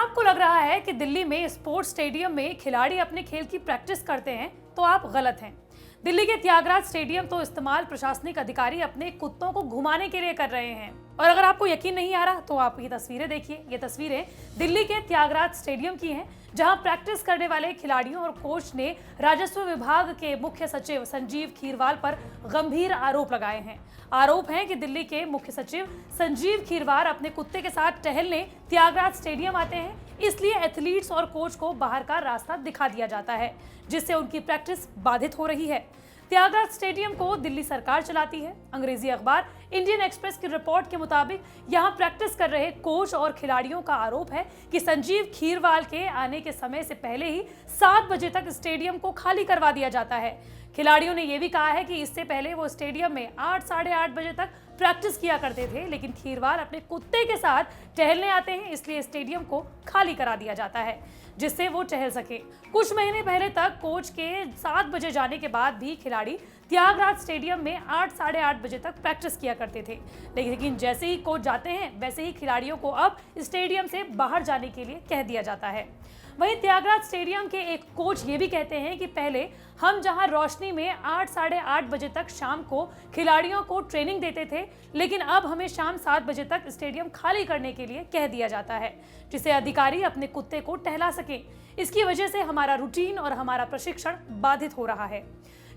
आपको लग रहा है कि दिल्ली में स्पोर्ट्स स्टेडियम में खिलाड़ी अपने खेल की प्रैक्टिस करते हैं तो आप गलत हैं। दिल्ली के त्यागराज स्टेडियम तो इस्तेमाल प्रशासनिक अधिकारी अपने कुत्तों को घुमाने के लिए कर रहे हैं। और अगर आपको यकीन नहीं आ रहा तो आप ये तस्वीरें देखिए। ये तस्वीरें दिल्ली के त्यागराज स्टेडियम की हैं, जहां प्रैक्टिस करने वाले खिलाड़ियों और कोच ने राजस्व विभाग के मुख्य सचिव संजीव खीरवाल पर गंभीर आरोप लगाए हैं। आरोप है कि दिल्ली के मुख्य सचिव संजीव खीरवाल अपने कुत्ते के साथ टहलने त्यागराज स्टेडियम आते हैं, इसलिए एथलीट्स और कोच को बाहर का रास्ता दिखा दिया जाता है, जिससे उनकी प्रैक्टिस बाधित हो रही है। त्यागराज स्टेडियम को दिल्ली सरकार चलाती है। अंग्रेजी अखबार इंडियन एक्सप्रेस की रिपोर्ट के मुताबिक यहां प्रैक्टिस कर रहे कोच और खिलाड़ियों का आरोप है कि संजीव खीरवाल के आने के समय से पहले ही 7 बजे तक स्टेडियम को खाली करवा दिया जाता है। खिलाड़ियों ने यह भी कहा है कि इससे पहले वो स्टेडियम में 8 साढ़े 8 बजे तक प्रैक्टिस किया करते थे, लेकिन खीरवाल अपने कुत्ते के साथ टहलने आते हैं, इसलिए स्टेडियम को खाली करा दिया जाता है जिससे वो टहल सके। कुछ महीने पहले तक कोच के 7 बजे जाने के बाद भी खिलाड़ी त्यागराज स्टेडियम में 8 साढ़े 8 बजे तक प्रैक्टिस किया करते थे, लेकिन जैसे ही कोच जाते हैं वैसे ही खिलाड़ियों को अब स्टेडियम से बाहर जाने के लिए कह दिया जाता है। वहीं त्यागराज स्टेडियम के एक कोच ये भी कहते हैं कि पहले हम जहां रोशनी में 8 साढ़े 8 बजे तक शाम को खिलाड़ियों को ट्रेनिंग देते थे, लेकिन अब हमें शाम 7 बजे तक स्टेडियम खाली करने के लिए कह दिया जाता है, जिससे अधिकारी अपने कुत्ते को टहला सकें। इसकी वजह से हमारा रूटीन और हमारा प्रशिक्षण बाधित हो रहा है।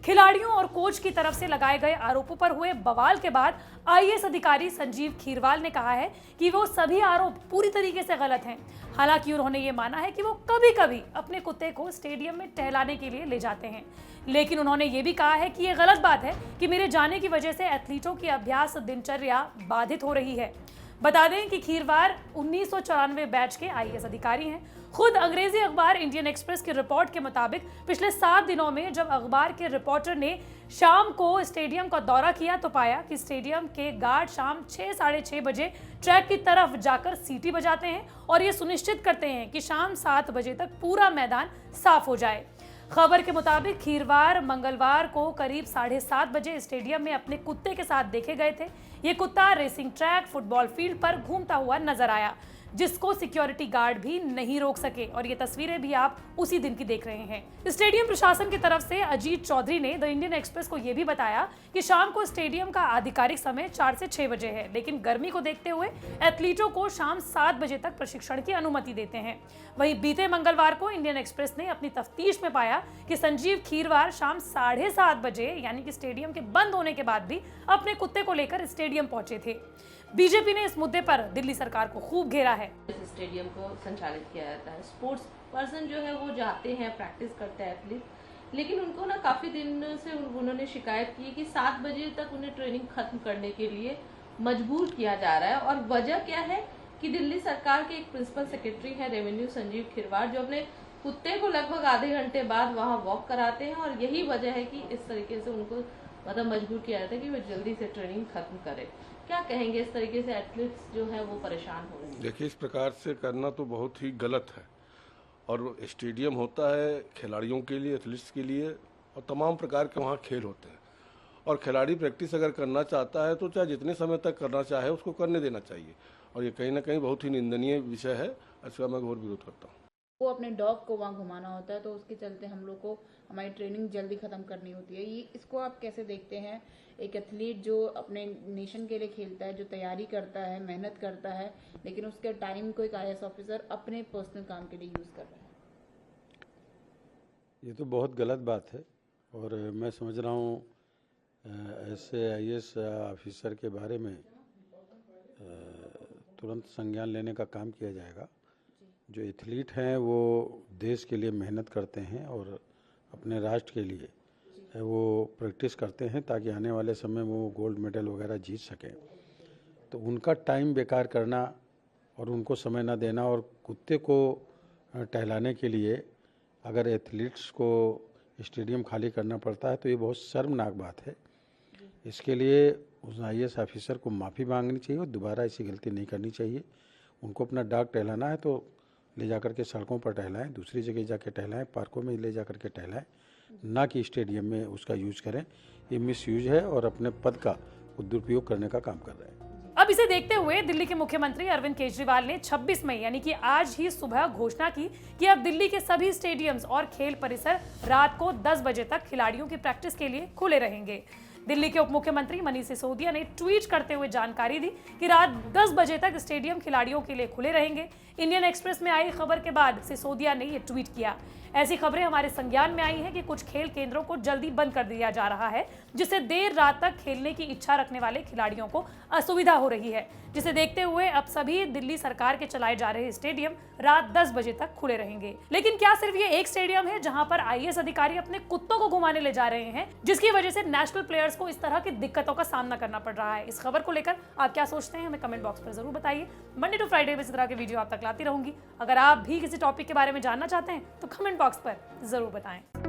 खिलाड़ियों और कोच की तरफ से लगाए गए आरोपों पर हुए बवाल के बाद आईएएस अधिकारी संजीव खीरवाल ने कहा है कि वो सभी आरोप पूरी तरीके से गलत हैं। हालांकि उन्होंने ये माना है कि वो कभी-कभी अपने कुत्ते को स्टेडियम में टहलाने के लिए ले जाते हैं, लेकिन उन्होंने ये भी कहा है कि ये गलत बात है कि मेरे जाने की वजह से एथलीटों की अभ्यास दिनचर्या बाधित हो रही है। बता दें कि खीरवाल 1994 बैच के आईएएस अधिकारी हैं। खुद अंग्रेजी अखबार इंडियन एक्सप्रेस की रिपोर्ट के मुताबिक पिछले 7 दिनों में जब अखबार के रिपोर्टर ने शाम को स्टेडियम का दौरा किया तो पाया कि स्टेडियम के गार्ड शाम 6 साढ़े 6 बजे ट्रैक की तरफ जाकर सीटी बजाते हैं और ये सुनिश्चित करते हैं कि शाम 7 बजे तक पूरा मैदान साफ हो जाए। खबर के मुताबिक खीरवाल मंगलवार को करीब 7:30 बजे स्टेडियम में अपने कुत्ते के साथ देखे गए थे। ये कुत्ता रेसिंग ट्रैक, फुटबॉल फील्ड पर घूमता हुआ नजर आया, जिसको सिक्योरिटी गार्ड भी नहीं रोक सके, और ये तस्वीरें भी आप उसी दिन की देख रहे हैं। स्टेडियम प्रशासन की तरफ से अजीत चौधरी ने द इंडियन एक्सप्रेस को यह भी बताया कि शाम को स्टेडियम का आधिकारिक समय 4 से 6 बजे है, लेकिन गर्मी को देखते हुए एथलीटों को शाम 7 बजे तक प्रशिक्षण की अनुमति देते हैं। वहीं बीते मंगलवार को इंडियन एक्सप्रेस ने अपनी तफ्तीश में पाया कि संजीव खीरवाल शाम 7:30 बजे यानी कि स्टेडियम के बंद होने के बाद भी अपने कुत्ते को लेकर स्टेडियम पहुंचे थे। बीजेपी ने इस मुद्दे पर दिल्ली सरकार को खूब घेरा है। स्टेडियम को संचालित किया जाता है, स्पोर्ट्स पर्सन जो है वो जाते हैं, प्रैक्टिस करते हैं एथलीट, लेकिन उनको ना काफी दिन से उन्होंने शिकायत की कि 7 बजे तक उन्हें ट्रेनिंग खत्म करने के लिए मजबूर किया जा रहा है। और वजह क्या है कि दिल्ली सरकार के एक प्रिंसिपल सेक्रेटरी है रेवेन्यू संजीव खीरवाल, जो अपने कुत्ते को लगभग आधे घंटे बाद वहाँ वॉक कराते हैं, और यही वजह है कि इस तरीके से उनको मजबूर किया जाता है कि वो जल्दी से ट्रेनिंग खत्म करे। क्या कहेंगे, इस तरीके से एथलीट्स जो है वो परेशान हो रहे हैं? देखिए, इस प्रकार से करना तो बहुत ही गलत है, और स्टेडियम होता है खिलाड़ियों के लिए, एथलीट्स के लिए, और तमाम प्रकार के वहाँ खेल होते हैं, और खिलाड़ी प्रैक्टिस अगर करना चाहता है तो चाहे जितने समय तक करना चाहे उसको करने देना चाहिए, और ये कहीं ना कहीं बहुत ही निंदनीय विषय है। इसका मैं घोर विरोध करता हूँ। वो अपने डॉग को वहाँ घुमाना होता है, तो उसके चलते हम लोग को हमारी ट्रेनिंग जल्दी ख़त्म करनी होती है। ये इसको आप कैसे देखते हैं? एक एथलीट जो अपने नेशन के लिए खेलता है, जो तैयारी करता है, मेहनत करता है, लेकिन उसके टाइम को एक आईएएस ऑफिसर अपने पर्सनल काम के लिए यूज़ कर रहा है। ये तो बहुत गलत बात है, और मैं समझ रहा हूँ ऐसे आईएएस ऑफिसर के बारे में तुरंत संज्ञान लेने का काम किया जाएगा। जो एथलीट हैं वो देश के लिए मेहनत करते हैं और अपने राष्ट्र के लिए वो प्रैक्टिस करते हैं ताकि आने वाले समय में वो गोल्ड मेडल वगैरह जीत सकें। तो उनका टाइम बेकार करना और उनको समय ना देना, और कुत्ते को टहलाने के लिए अगर एथलीट्स को स्टेडियम खाली करना पड़ता है तो ये बहुत शर्मनाक बात है। इसके लिए उस आईएएस ऑफिसर को माफ़ी मांगनी चाहिए और दोबारा ऐसी गलती नहीं करनी चाहिए। उनको अपना डॉग टहलाना है तो ले जाकर के सड़कों पर टहलाएं, दूसरी जगह जाकर टहलाएं, पार्कों में ले जाकर के टहलाएं, ना कि स्टेडियम में उसका यूज़ करें। ये मिस यूज है और अपने पद का दुरुपयोग करने का काम कर रहे हैं। अब इसे देखते हुए दिल्ली के मुख्यमंत्री अरविंद केजरीवाल ने 26 मई यानी कि आज ही सुबह घोषणा की कि अब दिल्ली के सभी स्टेडियम्स और खेल परिसर रात को 10 बजे तक खिलाड़ियों की प्रैक्टिस के लिए खुले रहेंगे। दिल्ली के उप मुख्यमंत्री मनीष सिसोदिया ने ट्वीट करते हुए जानकारी दी कि रात 10 बजे तक स्टेडियम खिलाड़ियों के लिए खुले रहेंगे। इंडियन एक्सप्रेस में आई खबर के बाद सिसोदिया ने यह ट्वीट किया। ऐसी खबरें हमारे संज्ञान में आई हैं कि कुछ खेल केंद्रों को जल्दी बंद कर दिया जा रहा है, जिससे देर रात तक खेलने की इच्छा रखने वाले खिलाड़ियों को असुविधा हो रही है, जिसे देखते हुए अब सभी दिल्ली सरकार के चलाए जा रहे स्टेडियम रात 10 बजे तक खुले रहेंगे। लेकिन क्या सिर्फ ये एक स्टेडियम है जहां पर आईएएस अधिकारी अपने कुत्तों को घुमाने ले जा रहे हैं, जिसकी वजह से नेशनल प्लेयर्स को इस तरह की दिक्कतों का सामना करना पड़ रहा है? इस खबर को लेकर आप क्या सोचते हैं, हमें कमेंट बॉक्स पर जरूर बताइए। मंडे टू फ्राइडे में इस तरह के वीडियो आप तक लाती रहूंगी। अगर आप भी किसी टॉपिक के बारे में जानना चाहते हैं तो कमेंट बॉक्स पर जरूर बताएं।